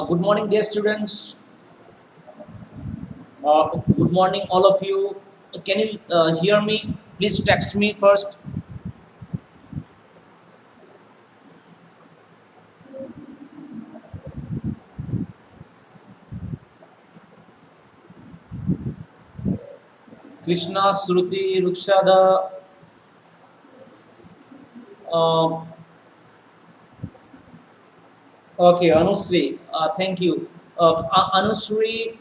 Good morning, dear students. Good morning, all of you. Can you hear me? Please text me first. Krishna, Shruti, Rukshada. Uh, okay, Anusri. Thank you. Anusri,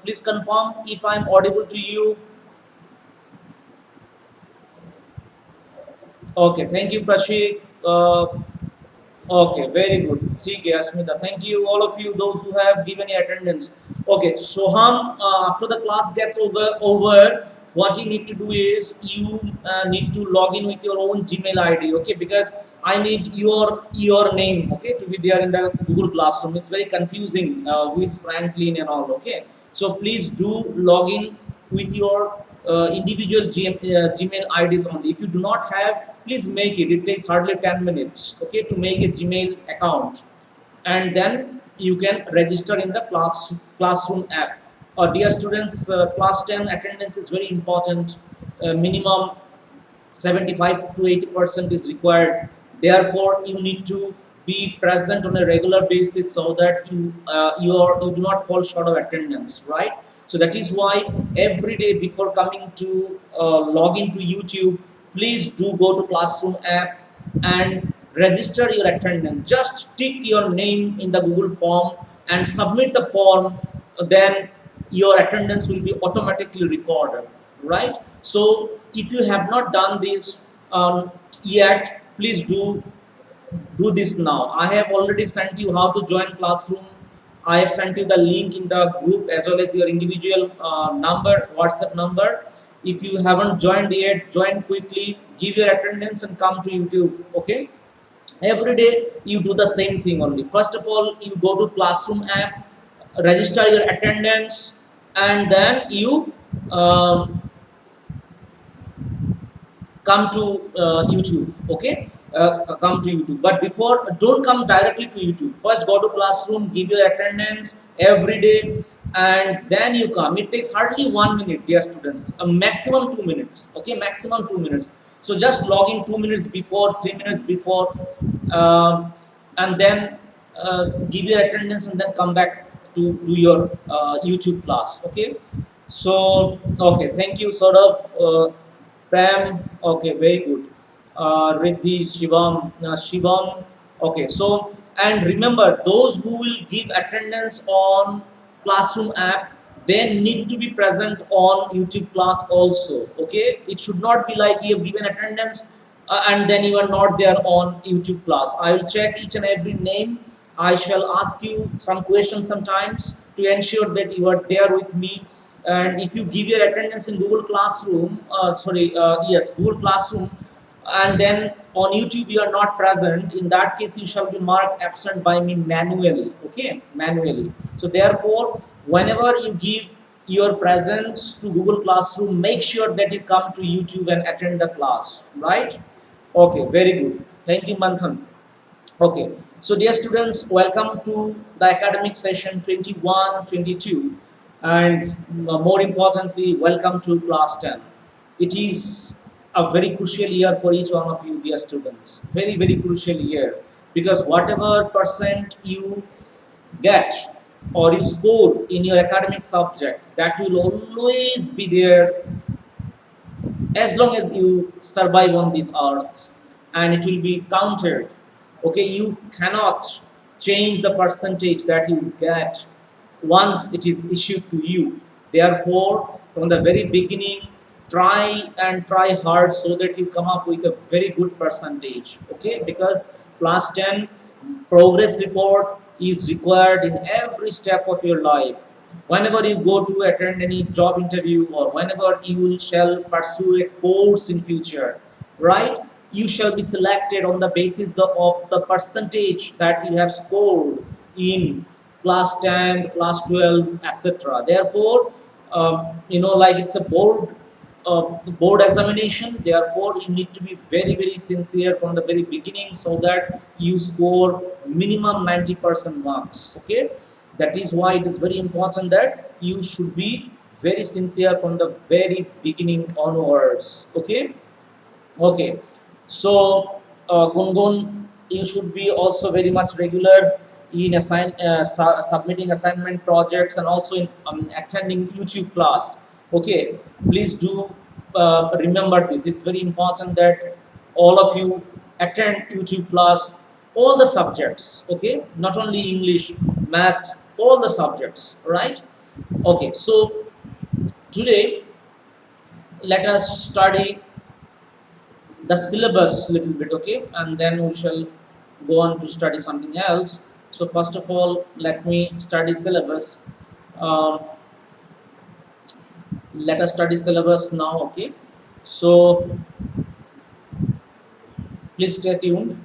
please confirm if I'm audible to you. Okay, thank you, Prashik. Okay, very good. ठीक है, Asmita. Thank you, all of you, those who have given your attendance. Okay, Soham, after the class gets over, what you need to do is you need to log in with your own Gmail ID. Okay, because I need your name. Okay, to be there in the Google Classroom. It's very confusing. Who is Franklin and all. Okay, so please do log in with your individual Gmail IDs only. If you do not have, please make it. It takes hardly 10 minutes, okay, to make a Gmail account, and then you can register in the classroom app. Dear students, class 10 attendance is very important. Minimum 75 to 80% is required. Therefore, you need to be present on a regular basis so that you do not fall short of attendance, right? So that is why every day before coming to log into YouTube, please do go to Classroom app and register your attendance. Just tick your name in the Google form and submit the form. Then your attendance will be automatically recorded, right? So if you have not done this yet, please do this now. I have already sent you how to join Classroom. I have sent you the link in the group as well as your individual WhatsApp number. If you haven't joined yet, join quickly, give your attendance and come to YouTube. Okay, every day you do the same thing only. First of all, you go to Classroom app, register your attendance, and then you come to YouTube. Okay, come to YouTube. But before, don't come directly to YouTube. First, go to Classroom, give your attendance every day, and then you come. It takes hardly 1 minute, dear students. A maximum 2 minutes. Okay, maximum 2 minutes. So just log in 2 minutes before, 3 minutes before, and then give your attendance, and then come back to do your YouTube class. Okay. So okay, thank you, sort of. Prem, okay, very good. Riddhi, Shivam, okay. So, and remember, those who will give attendance on Classroom app, they need to be present on YouTube class also. Okay, it should not be like you have given attendance and then you are not there on YouTube class. I will check each and every name. I shall ask you some questions sometimes to ensure that you are there with me. And if you give your attendance in Google Classroom, Google Classroom, and then on YouTube you are not present, in that case you shall be marked absent by me manually. Okay, manually. So therefore, whenever you give your presence to Google Classroom, make sure that you come to YouTube and attend the class, right? Okay, very good. Thank you, Manthan. Okay, so dear students, welcome to the academic session 21-22, and more importantly, welcome to class 10. It is a very crucial year for each one of you, dear students. Very, very crucial year, because whatever percent you get or you score in your academic subject, that will always be there as long as you survive on this earth, and it will be counted. Okay, you cannot change the percentage that you get once it is issued to you. Therefore, from the very beginning, try hard so that you come up with a very good percentage. Okay, because class 10 progress report is required in every step of your life. Whenever you go to attend any job interview, or whenever you shall pursue a course in future, right, you shall be selected on the basis of the percentage that you have scored in class 10, class 12, etc. Therefore, like it's a board board examination. Therefore, you need to be very sincere from the very beginning so that you score minimum 90% marks. Okay, that is why it is very important that you should be very sincere from the very beginning onwards. Okay. Okay, so Gungun, you should be also very much regular in submitting assignment projects and also in attending YouTube class. Okay, please do remember this. It's very important that all of you attend YouTube class, all the subjects. Okay, not only English, maths, all the subjects. Right? Okay, so today let us study the syllabus little bit, okay, and then we shall go on to study something else. So first of all, let me study syllabus. um, let us study syllabus now, okay. So please stay tuned.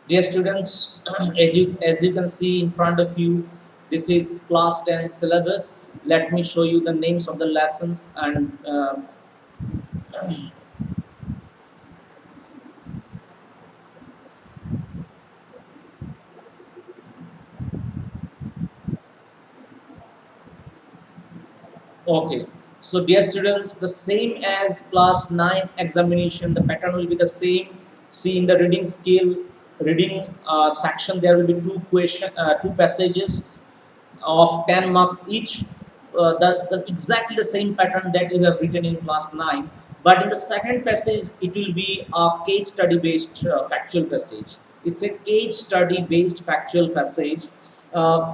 Dear students, as you can see in front of you, this is class 10 syllabus. Let me show you the names of the lessons and okay. So dear students, the same as class 9 examination, the pattern will be the same. See in the reading skill, reading section, there will be two passages of 10 marks each. Exactly the same pattern that you have written in class 9. But in the second passage, it will be a case study based factual passage. It's a case study based factual passage,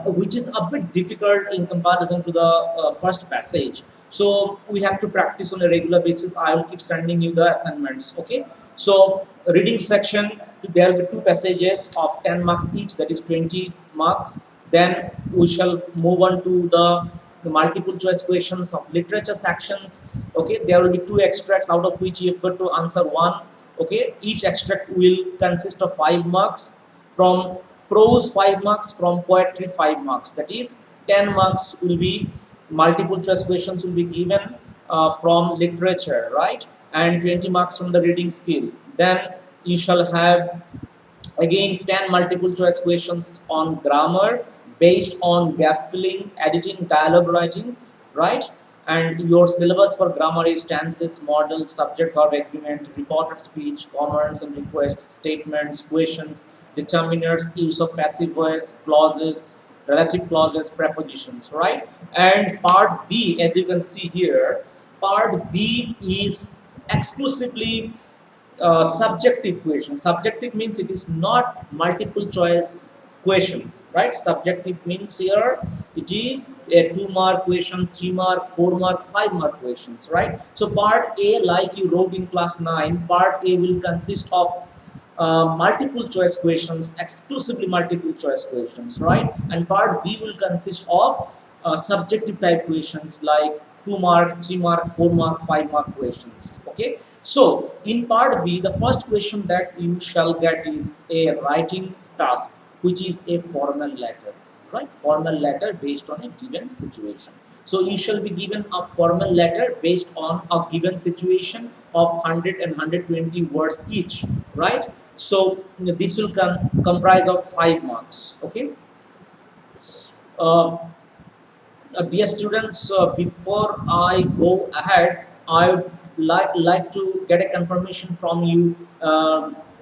which is a bit difficult in comparison to the first passage. So we have to practice on a regular basis. I will keep sending you the assignments. Okay. So reading section, there will be two passages of 10 marks each, that is 20 marks. Then we shall move on to the multiple choice questions of literature sections. Okay, there will be two extracts out of which you have got to answer one. Okay, each extract will consist of 5 marks. From prose 5 marks, from poetry 5 marks. That is 10 marks will be multiple choice questions will be given from literature, right? And 20 marks from the reading skill. Then you shall have again 10 multiple choice questions on grammar based on gap filling, editing, dialogue writing, right? And your syllabus for grammar is tenses, models, subject verb agreement, reported speech, commands and requests, statements, questions, determiners, use of passive voice, clauses, relative clauses, prepositions, right? And part B, as you can see here, part B is exclusively subjective question. Subjective means it is not multiple choice questions, right? Subjective means here it is a 2 mark question, 3 mark, 4 mark, 5 mark questions, right? So part A, like you wrote in class 9, part A will consist of multiple choice questions, exclusively multiple choice questions, right? And part B will consist of subjective type questions like 2 mark, 3 mark, 4 mark, 5 mark questions. Okay. So in part B, the first question that you shall get is a writing task, which is a formal letter, right? Formal letter based on a given situation. So you shall be given a formal letter based on a given situation of 100 and 120 words each, right? So this will comprise of 5 marks. Okay. Uh, Dear students, before I go ahead, I would like to get a confirmation from you.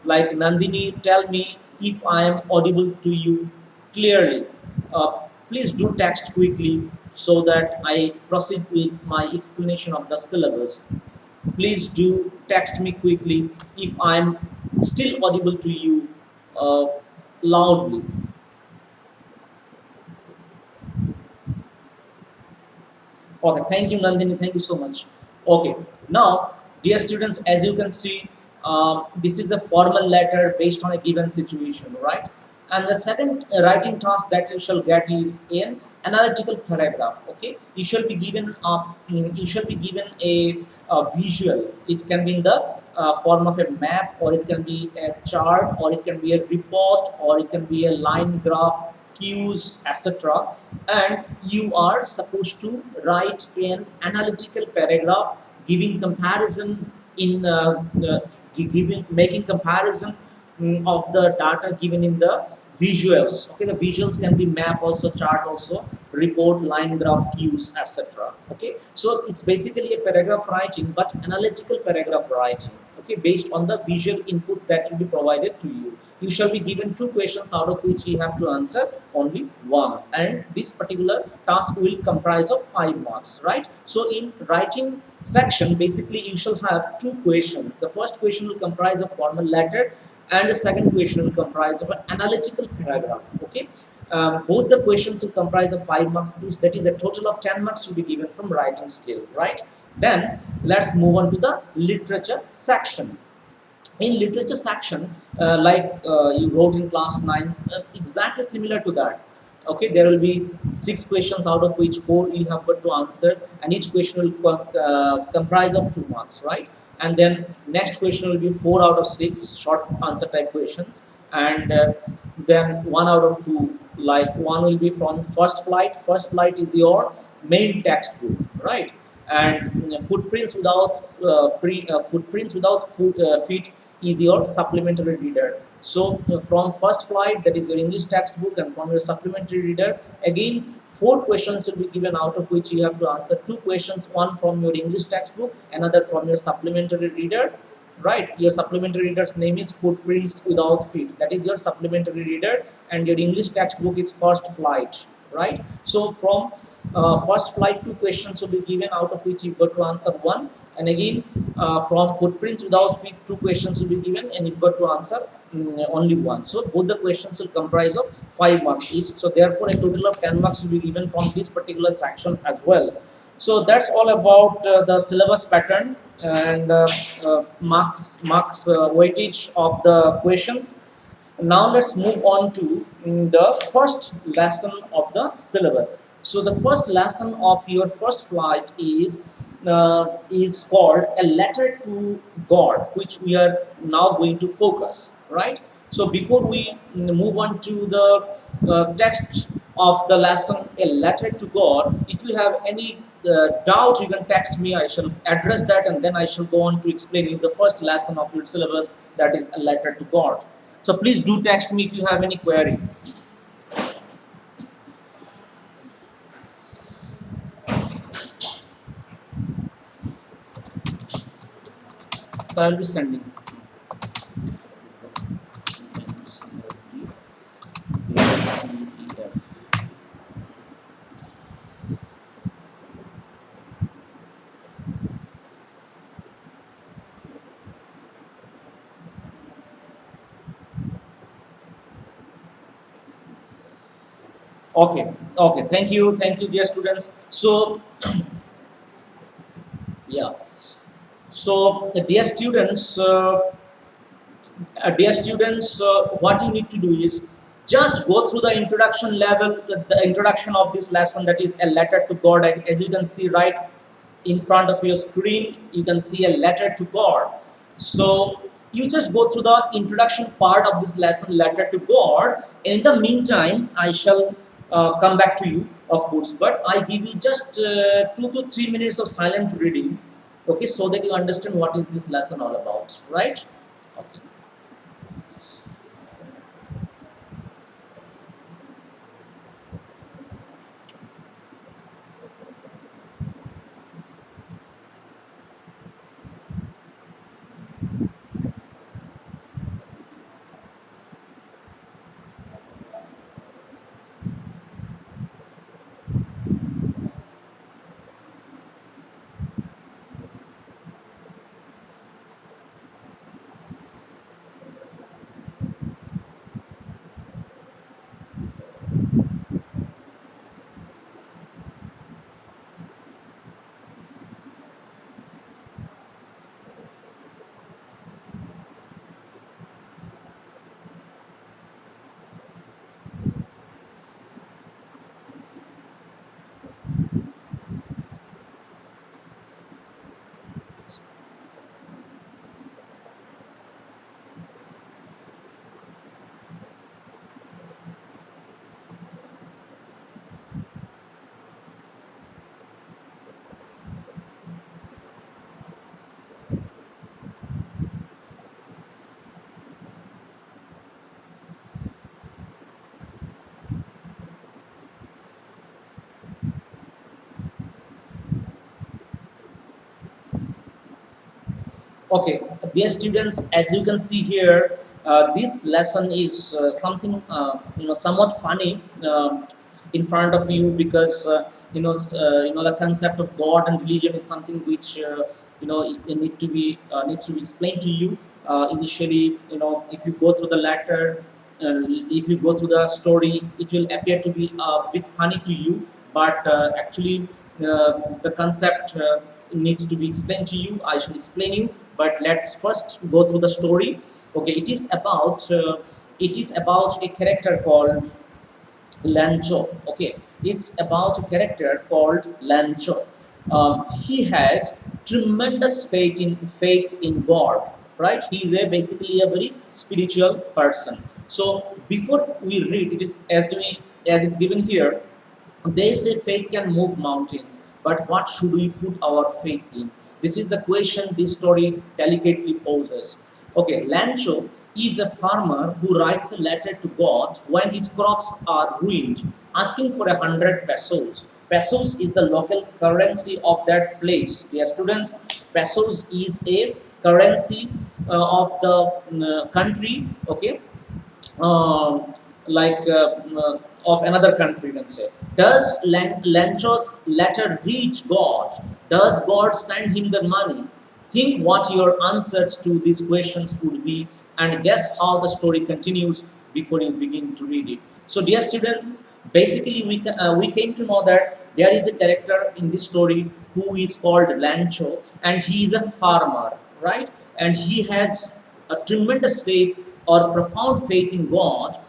like Nandini, tell me if I am audible to you clearly. uh, Please do text quickly so that I proceed with my explanation of the syllabus. Please do text me quickly if I'm still audible to you uh, loudly. Okay, thank you, Nandini. Thank you so much. Okay, now, dear students, as you can see, this is a formal letter based on a given situation, right? And the second writing task that you shall get is an analytical paragraph. Okay, you shall be given a visual. It can be in the form of a map, or it can be a chart, or it can be a report, or it can be a line graph, cues, etc. And you are supposed to write an analytical paragraph giving comparison in giving making comparison of the data given in the visuals. Okay, the visuals can be map also, chart also, report, line graph, cues, etc. Okay, so it's basically a paragraph writing, but analytical paragraph writing. Okay, based on the visual input that will be provided to you. You shall be given two questions out of which you have to answer only one, and this particular task will comprise of 5 marks, right? So in writing section, basically you shall have two questions. The first question will comprise of formal letter, and the second question will comprise of an analytical paragraph. Okay, both the questions will comprise of 5 marks. That is a total of 10 marks to be given from writing skill, right? Then let's move on to the literature section. In literature section, like you wrote in class 9, exactly similar to that. Okay, there will be 6 questions out of which 4 you have got to answer, and each question will comprise of 2 marks, right? And then next question will be 4 out of 6 short answer type questions, and then 1 out of 2, like one will be from first flight. First flight is your main textbook, right? And footprints without feet is your supplementary reader. So from first flight, that is your English textbook, and from your supplementary reader, again 4 questions will be given, out of which you have to answer 2 questions, one from your English textbook, another from your supplementary reader, right? Your supplementary reader's name is Footprints Without Feet. That is your supplementary reader, and your English textbook is First Flight, right? So from first flight, 2 questions will be given, out of which you've got to answer one, and again from Footprints Without Feet, 2 questions will be given, and you've got to answer only one. So both the questions will comprise of 5 marks each. So therefore, a total of 10 marks will be given from this particular section as well. So that's all about the syllabus pattern and marks weightage of the questions. Now let's move on to the first lesson of the syllabus. So the first lesson of your first flight is called a letter to God, which we are now going to focus, right? So before we move on to the text of the lesson, a letter to God, if you have any doubt, you can text me. I shall address that, and then I shall go on to explain you the first lesson of your syllabus, that is a letter to God. So please do text me if you have any query. So I'll be sending. Okay, okay. Thank you, dear students. So yeah. So dear students, what you need to do is just go through the introduction level, the introduction of this lesson, that is a letter to God. As you can see right in front of your screen, you can see a letter to God. So you just go through the introduction part of this lesson, letter to God. And in the meantime, I shall come back to you, of course, but I give you just 2 to 3 minutes of silent reading, okay, so that you understand what is this lesson all about, right? Okay. Okay, dear students, as you can see here, this lesson is something somewhat funny in front of you because the concept of God and religion is something which it needs to be explained to you initially. If you go through the letter, if you go through the story, it will appear to be a bit funny to you, but actually the concept needs to be explained to you. I should explain you, but let's first go through the story. Okay, it is about a character called Lancho. Okay, it's about a character called Lancho. He has tremendous faith in God. Right, he is basically a very spiritual person. So before we read, it is as it's given here. They say faith can move mountains, but what should we put our faith in? This is the question this story delicately poses. Okay, Lancho is a farmer who writes a letter to God when his crops are ruined, asking for 100 pesos. Pesos is the local currency of that place. Dear students, pesos is a currency of the country. Okay, um, like of another country, you can say. Does Lancho's letter reach God? Does God send him the money? Think what your answers to these questions would be, and guess how the story continues before you begin to read it. So, dear students, basically we came to know that there is a character in this story who is called Lancho, and he is a farmer, right? And he has a tremendous faith or profound faith in God.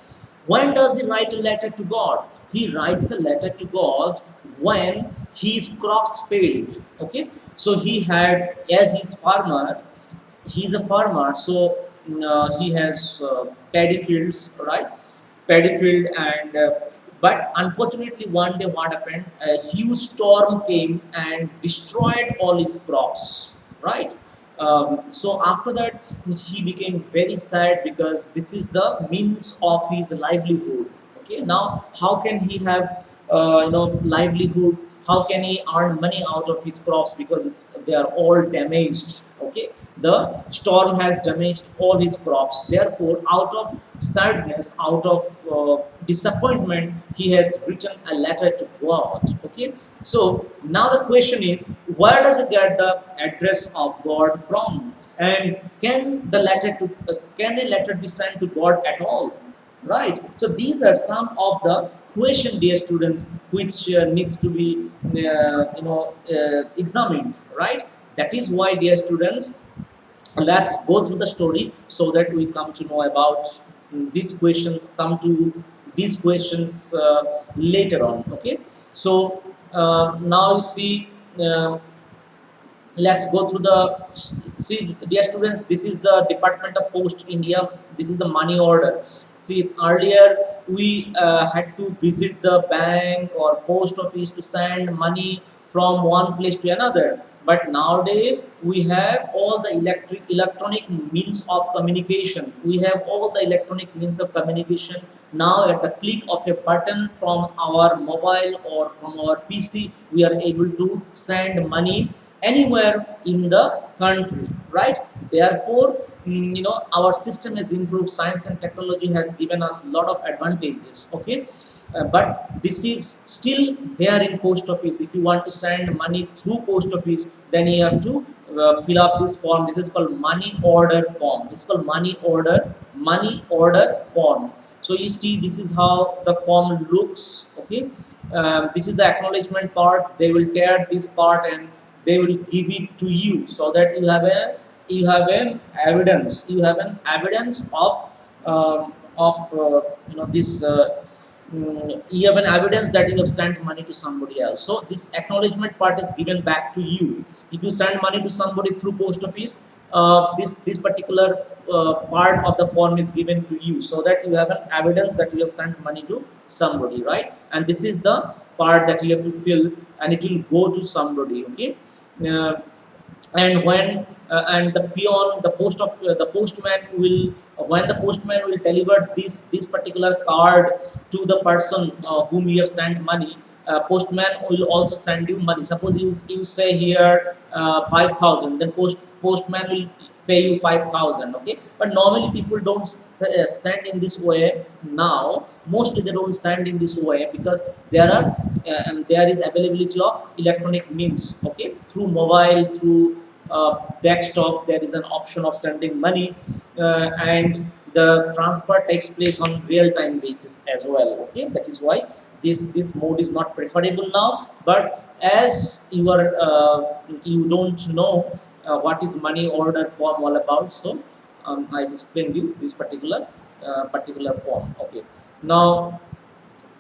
When does he write a letter to God? He writes a letter to God when his crops failed. Okay, so he had, as he's a farmer, so he has paddy fields, right? Paddy field, and but unfortunately, one day what happened? A huge storm came and destroyed all his crops, right? So after that, he became very sad because this is the means of his livelihood. Okay, now how can he have livelihood? How can he earn money out of his crops because they are all damaged? Okay, the storm has damaged all his crops. Therefore, out of sadness, out of disappointment, he has written a letter to God. Okay, so now the question is, where does he get the address of God from? And can a letter be sent to God at all? Right. So these are some of the question, dear students, which needs to be examined. Right. That is why, dear students, let's go through the story so that we come to know about these questions. Come to these questions later on. Okay. So now you see. Let's go through the see, dear students, this is the Department of Post India. This is the money order. See, earlier we had to visit the bank or post office to send money from one place to another, but nowadays we have all the electronic means of communication. We have all the electronic means of communication now. At the click of a button from our mobile or from our PC, we are able to send money anywhere in the country, right? Therefore, our system has improved. Science and technology has given us a lot of advantages. Okay, but this is still there in post office. If you want to send money through post office, then you have to fill up this form. This is called money order form. It's called money order form. So you see, this is how the form looks. Okay, this is the acknowledgement part. They will tear this part and they will give it to you so that you have an evidence of this you have an evidence that you have sent money to somebody else. So this acknowledgement part is given back to you. If you send money to somebody through post office, this particular part of the form is given to you so that you have an evidence that you have sent money to somebody, right? And this is the part that you have to fill, and it will go to somebody. Okay, uh, and when and the peon the postman will when the postman will deliver this particular card to the person whom you have sent money, postman will also send you money. Suppose you say here 5,000, then postman will pay you 5,000. Okay, but normally people don't send in this way now. Mostly they don't send in this way because there is availability of electronic means. Okay, through mobile, through desktop, there is an option of sending money, and the transfer takes place on real time basis as well. Okay, that is why this mode is not preferable now. But as you don't know what is money order form all about, so I will explain you this particular form. Okay, now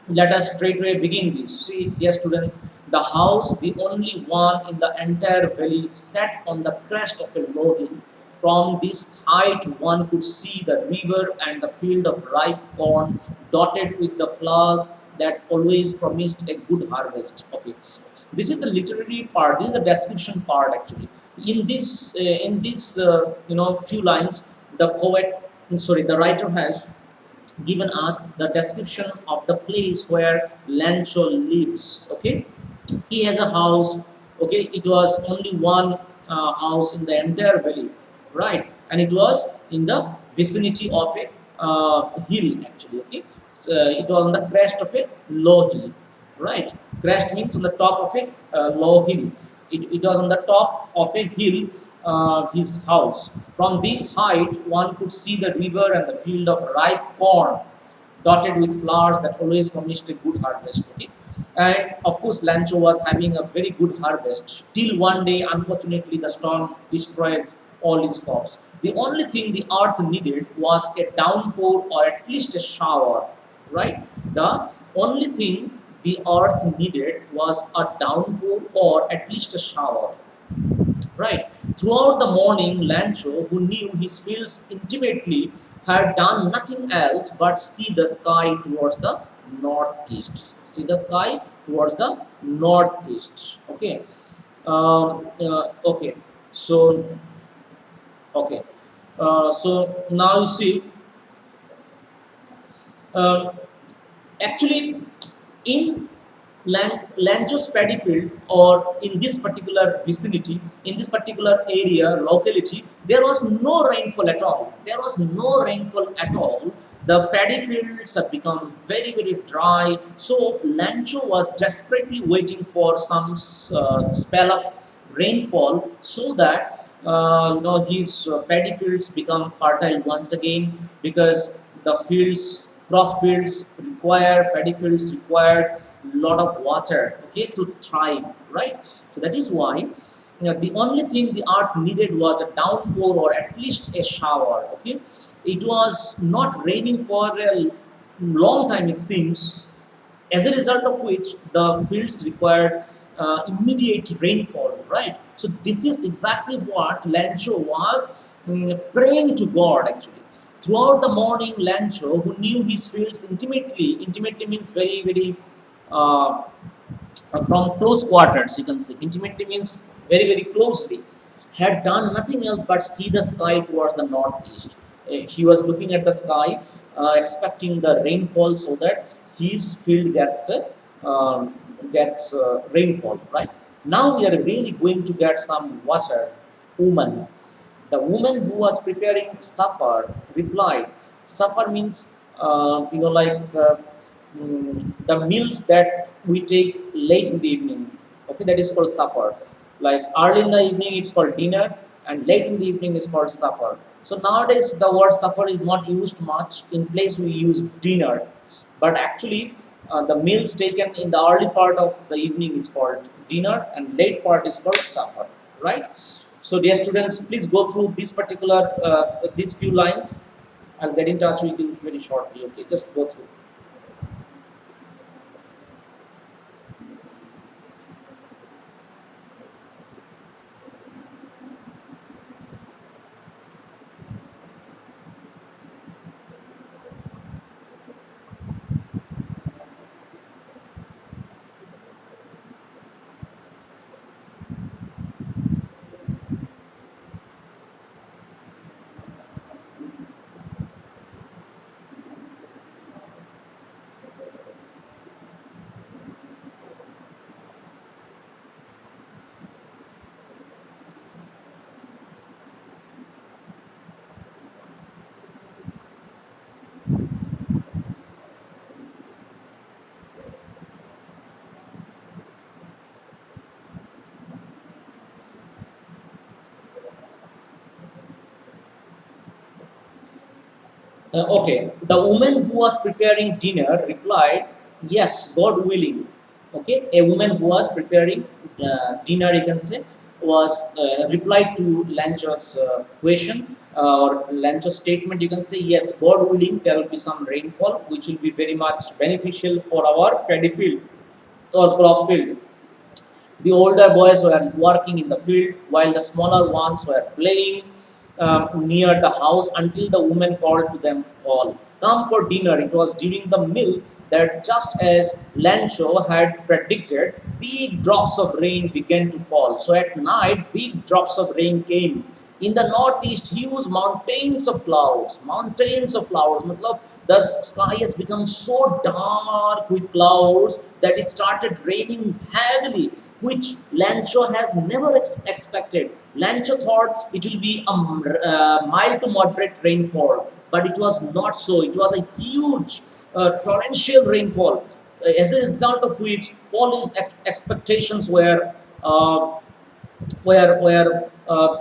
let us straightway begin this. See, dear students, the house, the only one in the entire valley, sat on the crest of a low hill. From this height, one could see the river and the field of ripe corn, dotted with the flowers that always promised a good harvest. Okay, this is the literary part. This is the description part actually. In this few lines, the writer has given us the description of the place where Lancho lives. Okay, he has a house. Okay, it was only one house in the entire valley, right? And it was in the vicinity of a hill actually. Okay, so it was on the crest of a low hill, right? Crest means on the top of a low hill. It was on the top of a hill, his house. From this height, one could see the river and the field of ripe corn, dotted with flowers that always promised a good harvest. Okay? And of course, Lancho was having a very good harvest till one day, unfortunately, the storm destroys all his crops. The only thing the earth needed was a downpour or at least a shower, right? The only thing the earth needed was a downpour or at least a shower. Right. Throughout the morning, Lancho, who knew his fields intimately, had done nothing else but see the sky towards the northeast. See the sky towards the northeast. Okay. Okay. So, okay. So now you see, uh, actually, in Lanchos paddy field, or in this particular vicinity, in this particular area, locality, there was no rainfall at all. There was no rainfall at all. The paddy fields have become very, very dry. So Lancho was desperately waiting for some spell of rainfall so that his paddy fields become fertile once again, because the fields, crop fields require, paddy fields require lot of water, okay, to thrive, right? So that is why the only thing the earth needed was a downpour or at least a shower. Okay, it was not raining for a long time, it seems, as a result of which the fields required immediate rainfall, right? So this is exactly what Lancho was praying to God actually. Throughout the morning, Lancho, who knew his fields intimately means very, very uh, from close quarters, you can say. Intimately means very, very closely. Had done nothing else but see the sky towards the northeast. He was looking at the sky, expecting the rainfall so that his field gets rainfall. Right now, we are really going to get some water. Woman, the woman who was preparing suffer replied. Suffer means, the meals that we take late in the evening. Okay, that is called supper. Like early in the evening, it's called dinner, and late in the evening is called supper. So nowadays, the word supper is not used much. In place, we use dinner, but actually, the meals taken in the early part of the evening is called dinner, and late part is called supper. Right? So, dear students, please go through this particular these few lines. I'll get in touch with you very shortly. Okay, just go through. Okay, the woman who was preparing dinner replied, "Yes, God willing." Okay, a woman who was preparing dinner, you can say, was replied to Lancho's question or Lancho's statement. You can say, "Yes, God willing, there will be some rainfall, which will be very much beneficial for our paddy field or crop field." The older boys were working in the field while the smaller ones were playing near the house until the woman called to them all, "Come for dinner." It was during the meal that, just as Lancho had predicted, big drops of rain began to fall. So at night, big drops of rain came. In the northeast, huge mountains of clouds. Matlab, the sky has become so dark with clouds that it started raining heavily, which Lancho has never expected. Lancho thought it will be a mild to moderate rainfall, but it was not so. It was a huge torrential rainfall, as a result of which all his expectations uh, were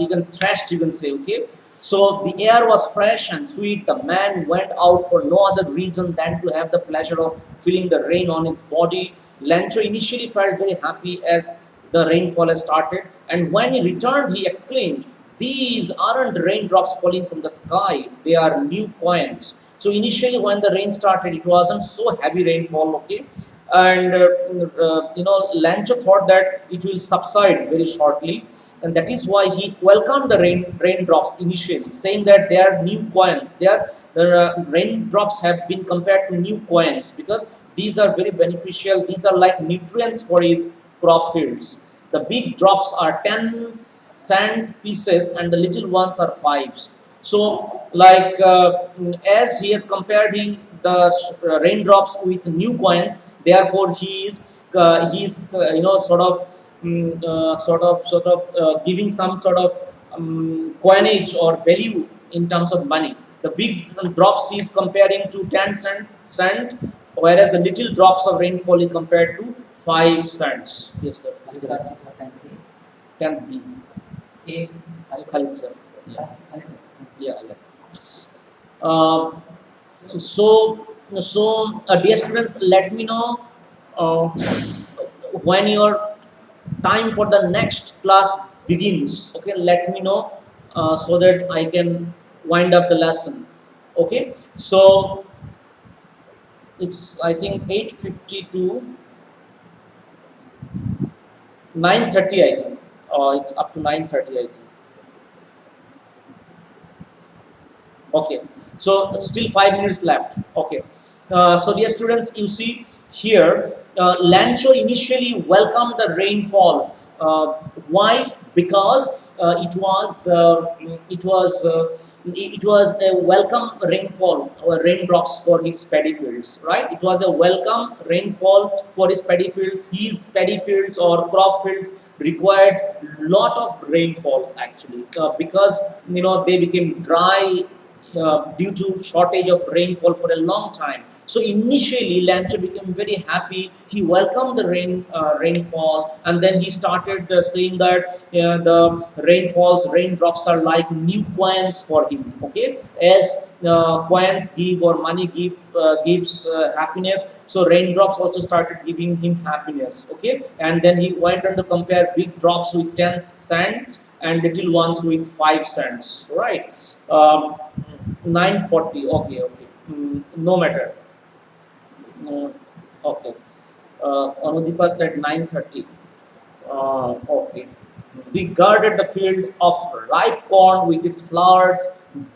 even thrashed, you can say. Okay, so the air was fresh and sweet. The man went out for no other reason than to have the pleasure of feeling the rain on his body. Lancho initially felt very happy as the rainfall had started, and when he returned he exclaimed, "These aren't raindrops falling from the sky, they are new coins." So initially when the rain started, it wasn't so heavy rainfall. Okay, and Lancho thought that it will subside very shortly, and that is why he welcomed the raindrops initially, saying that they are new coins. The raindrops have been compared to new coins because these are very beneficial. These are like nutrients for his crop fields. The big drops are 10-cent pieces, and the little ones are fives. So, like as he has compared the raindrops with new coins, therefore he is giving some sort of coinage or value in terms of money. The big drops he is comparing to 10 cent, whereas the little drops of rainfall is compared to 5 cents. Yes, sir. अभी class कितना time थी Can be. एक Khalid, sir. Yeah. खाली से Yeah. Yeah. Uh, so dear students, let me know uh, when your time for the next class begins. Okay, let me know so that I can wind up the lesson. Okay, so it's, I think, 8:50 to 9:30. I think it's up to 9:30. I think. Okay, so still 5 minutes left. Okay, so dear students, you see here, Lancho initially welcomed the rainfall. Why? Because it was a welcome rainfall or raindrops for his paddy fields, right? It was a welcome rainfall for his paddy fields. His paddy fields or crop fields required lot of rainfall actually, because they became dry due to shortage of rainfall for a long time. So initially, Lancho became very happy. He welcomed the rainfall, and then he started saying that the raindrops are like new coins for him. Okay, as coins give or money gives happiness, so raindrops also started giving him happiness. Okay, and then he went on to compare big drops with 10 cents and little ones with 5 cents. Right. 9:40. Okay, okay. No matter. Okay. Anudipa said 9:30. Okay. We guarded the field of ripe corn with its flowers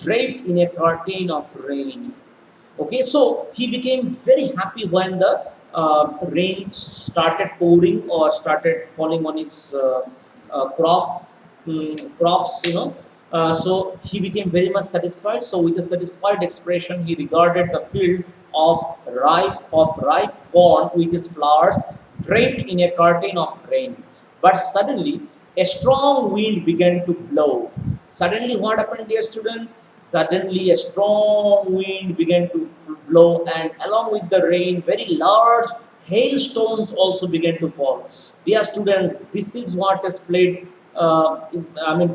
draped in a curtain of rain. Okay, so he became very happy when the rain started pouring or started falling on his crops. So he became very much satisfied. So with a satisfied expression, he regarded the field of ripe corn with its flowers draped in a curtain of rain. But suddenly, a strong wind began to blow. Suddenly, what happened, dear students? Suddenly, a strong wind began to blow, and along with the rain, very large hailstones also began to fall. Dear students, this is what has played,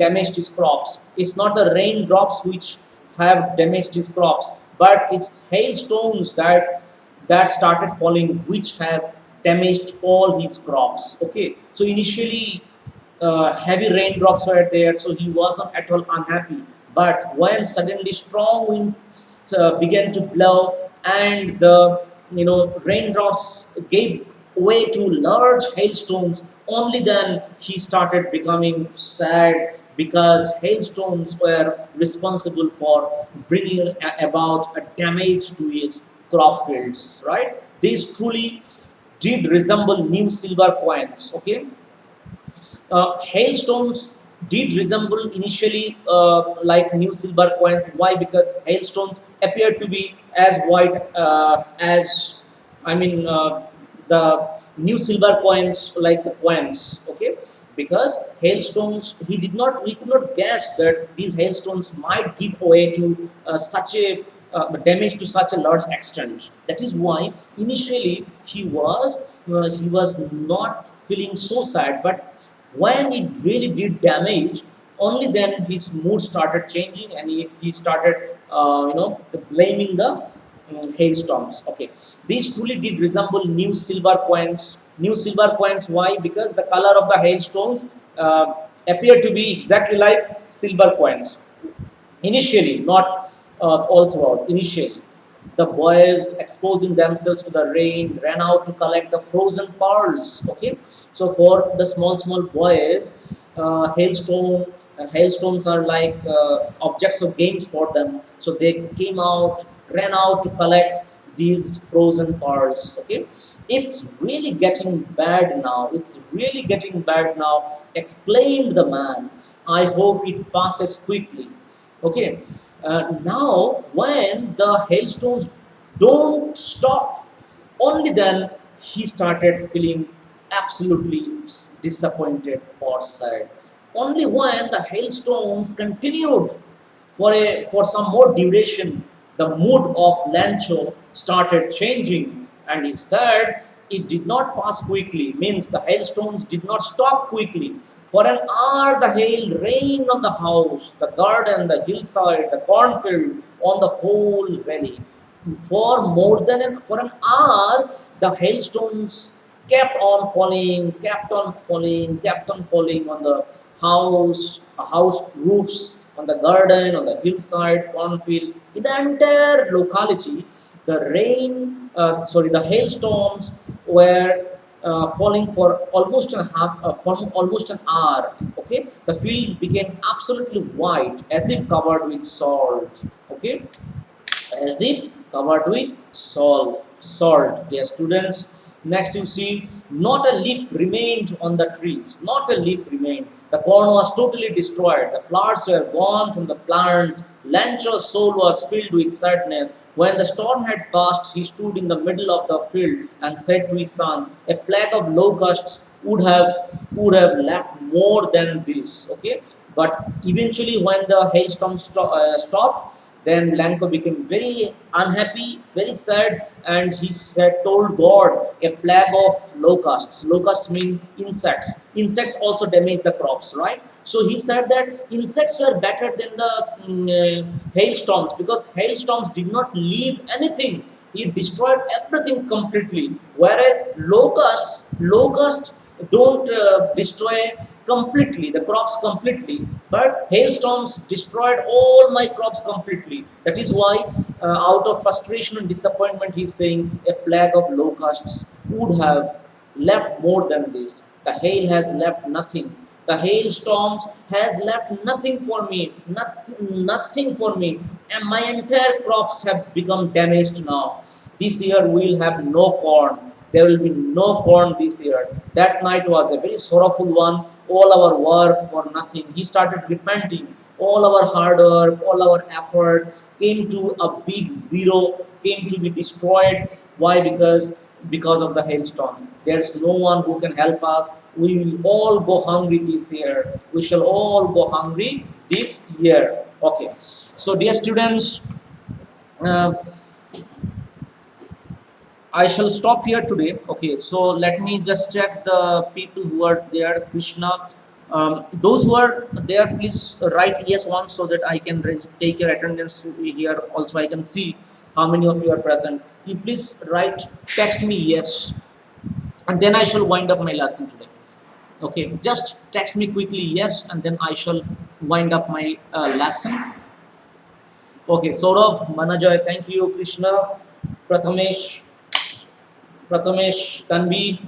damaged his crops. It's not the raindrops which have damaged his crops. but it's hailstones that started falling, which have damaged all his crops. Okay, so initially heavy raindrops were there, so he wasn't at all unhappy. But when suddenly strong winds began to blow, and the raindrops gave way to large hailstones, only then he started becoming sad, because hailstones were responsible for bringing about a damage to his crop fields. Right? These truly did resemble new silver coins. Okay, hailstones did resemble initially like new silver coins. Why? Because hailstones appeared to be as white as, I mean, the new silver coins, like the coins. Okay, because hailstones, he could not guess that these hailstones might give way to such a damage to such a large extent. That is why initially he was not feeling so sad, but when it really did damage, only then his mood started changing, and he started blaming the hailstorms. Okay, these truly did resemble new silver coins. New silver coins, why? Because the color of the hailstones appeared to be exactly like silver coins initially, not all throughout. Initially, the boys, exposing themselves to the rain, ran out to collect the frozen pearls. Okay, so for the small boys, hailstones are like objects of games for them. So they came out, ran out to collect these frozen pearls. Okay, it's really getting bad now. It's really getting bad now, explained the man. I hope it passes quickly. Okay, now when the hailstones don't stop, only then he started feeling absolutely disappointed or sad. Only when the hailstones continued for some more duration, the mood of Lancho started changing, and he said it did not pass quickly, means the hailstones did not stop quickly. For an hour, the hail rained on the house, the garden, the hillside, the cornfield, on the whole valley. For an hour, the hailstones kept on falling on the house roofs, on the garden, on the hillside, cornfield, in the entire locality. The hailstones were falling for almost an hour. Okay, the field became absolutely white, as if covered with salt. Okay, as if covered with salt. Dear students, next you see, not a leaf remained on the trees. Not a leaf remained. The corn was totally destroyed. The flowers were gone from the plants. Lancho's soul was filled with sadness. When the storm had passed, he stood in the middle of the field and said to his sons, "A plague of locusts would have left more than this." Okay, but eventually, when the hailstorm stopped, then Lanko became very unhappy, very sad, and he told God, a plague of locusts. Locusts mean insects. Insects also damage the crops, right? So he said that insects were better than the hailstorms, because hailstorms did not leave anything. It destroyed everything completely. Whereas locusts don't destroy completely the crops completely, but hailstorms destroyed all my crops completely. That is why, out of frustration and disappointment, he's saying a plague of locusts would have left more than this. The hail has left nothing. The hailstorms has left nothing for me, nothing for me, and my entire crops have become damaged now. This year we will have no corn. There will be no corn this year. That night was a very sorrowful one. All our work for nothing. He started repenting. All our hard work, all our effort came to a big zero, came to be destroyed. Why? Because of the hailstorm. There's no one who can help us. We will all go hungry this year. We shall all go hungry this year. Okay. So, dear students, uh, I shall stop here today. Okay, so let me just check the people who are there. Krishna, Those who are there, please write yes once so that I can take your attendance here. Also, I can see how many of you are present. You please write, text me yes, and then I shall wind up my lesson today. Okay, just text me quickly yes, and then I shall wind up my lesson. Okay, Saurabh, Manajoy, thank you. Krishna, Prathamesh, Tanvi.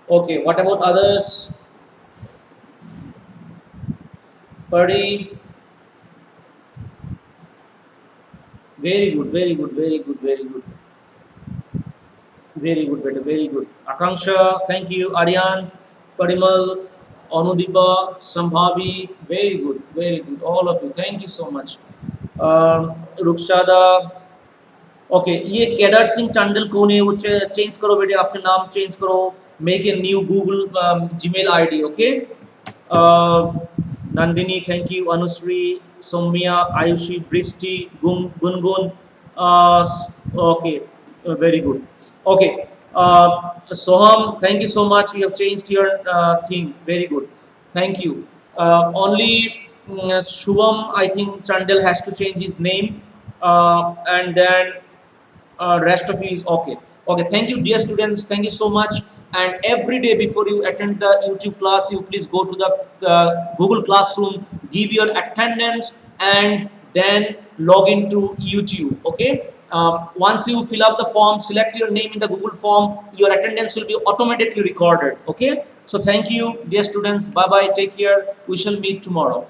Okay, what about others? Pari, very good, very good, very good, very good. Very good, better, very good. Akanksha, thank you. Aryan, Parimal, Anudipa, Sambhavi, very good. All of you, thank you so much. Rukshada, okay ये केदार सिंह चांडल कौन है वो change करो बेटे आपका नाम change करो make a new Google Gmail ID okay Nandini thank you Anushree Soumya Ayushi Brishti Gungun okay very good okay Soham thank you so much you have changed your thing very good thank you only Shubham I think Chandel has to change his name and then rest of you is okay. Okay, thank you dear students, thank you so much. And every day before you attend the YouTube class, you please go to the Google Classroom, give your attendance, and then log into YouTube. Okay, once you fill up the form, select your name in the Google form, your attendance will be automatically recorded. Okay, so thank you dear students, bye bye, take care, we shall meet tomorrow.